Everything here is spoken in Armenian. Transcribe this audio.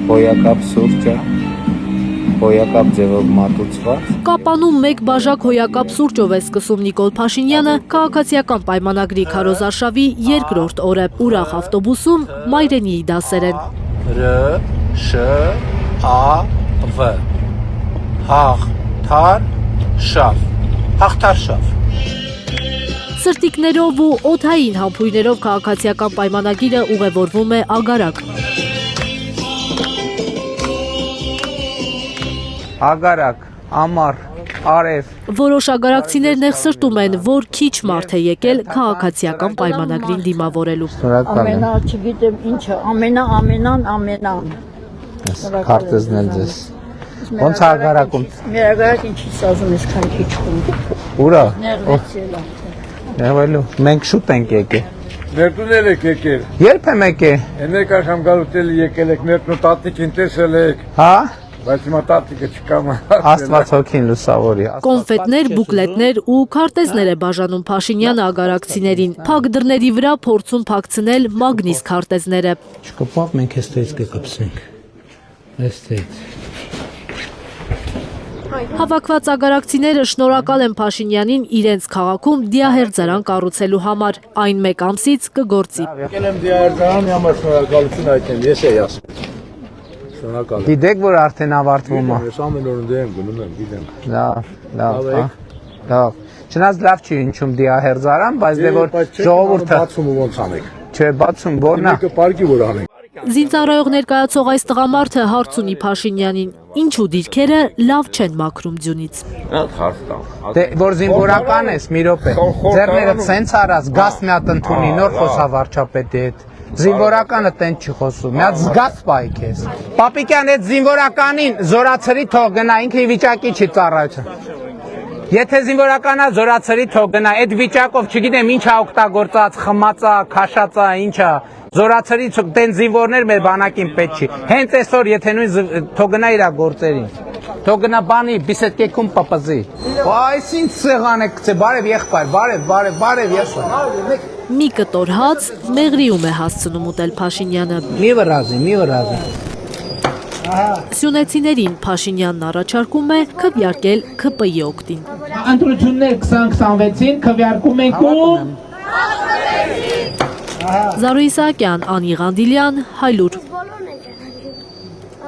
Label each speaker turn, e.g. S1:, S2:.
S1: հոյակապ սուրճը, հոյակապ ձևով մատուցված։
S2: Կապանում մեկ բաժակ հոյակապ սուրճով է սկսում Նիկոլ Փաշինյանը քաղաքացիական պայմանագրի քարոզարշավի երկրորդ օրը։ Ուրախ ավտոբուսում մայրենիի դասեր են։
S1: Հաղթարշավ։
S2: Սրտիկներով ու օդային համբույրներով քաղաքացիական պայմանագիրը ուղևորվում է Ագարակ։
S1: Ագարակ, ամառ, արև։
S2: Որոշ ագարակցիներ նեղսրտում են, որ քիչ մարդ է եկել քաղաքացիական պայմանագրին դիմավորելու։
S3: Ամենա, չգիտեմ ինչը, ամենա։
S1: Քարտեզն էլ ձեզ։ Ոնց է ագարակում։
S3: Մեր ագարակ ինչի սազում ես քան քիչ խումբ։
S1: Ուրա։
S3: Նեղվեցել է։
S1: Նեղվելու։ Մենք շուտ ենք եկել։
S4: Ներդունել եք եկել։
S1: Երբ եմ եկել։
S4: Էնեք անգամ գալուտել եկել եք, ներդու տատիկին տեսել եք։
S1: Հա։
S4: Բայց հիմա տատիկը չկա։
S1: Աստված հոգին լուսավորի։
S2: Կոնֆետներ, բուկլետներ ու քարտեզներ է բաժանում Փաշինյանը ագարակցիներին։ Փակ դռների վրա փորձում փակցնել մագնիս քարտեզները։
S1: Չկպավ մենք էստեից կկպսենք։ Էստեից։
S2: Հավաքված ագարակցիները շնորհակալ են Փաշինյանին իրենց քաղաքում դիահերձարան կառուցելու համար։ Այն մեկ ամսից կգործի։
S4: Եկել եմ դիահերձարանի համար շնորհակալություն այդտեղ, ես էի ասում։ Շնորհակալ։
S1: Գիտեք, որ արդեն ավարտվում է։
S4: Ես ամեն օր դեմ գնում եմ, գիտեմ։
S1: Լավ։ Չնայած լավ չի ինչում դիահերձարան, բայց դե որ ժողովուրդը
S4: բացում ու ոնց անեք։
S1: չէ, բացում որն է։
S4: Մեկը պարկի որ անենք։
S2: Զինծառայող ներկայացող այս տղամարդը հարց ունի Փաշինյանին, ինչու դիրքերը լավ չեն մաքրում ձյունից։
S1: Դե որ զինվորական ես, մի րոպե։ Ձեռներդ սենց արած, գաս մի հատ ընդունի, նոր խոսա վարչապետի հետ։ Զինվորականը տենց չի խոսում, մի հատ զգաց պայք ես։ Պապիկյան այդ զինվորականին զորացրի թող գնա, ինքը վիճակի չի ծառայություն։ Եթե զինվորականա զորացրի թող գնա, այդ վիճակով չգիտեմ ինչա օգտագործած, խմածա, քաշածա, ինչա, զորացրի տեն զինվորներ մեր բանակին պետք չի։ Հենց այսօր եթե նույն թող գնա իր գործերին։ Թող գնա բանի բիսեդկեքում պապազի։ Այս ինչ սեղան է գցե, բարև եղբայր, բարև ես։
S2: Մի կտոր հաց մեղրիում է հասցնում ուտել Փաշինյանը։
S1: Մի վրազի։
S2: Սյունեցիներին Փաշինյանն առաջարկում է քվեարկել ՔՊ-ի օգտին։
S5: Ընտրություններ 2026-ին քվեարկում ենք ում
S2: Զարու Իսահակյան, Անի Ղանդիլյան, Հայլուր։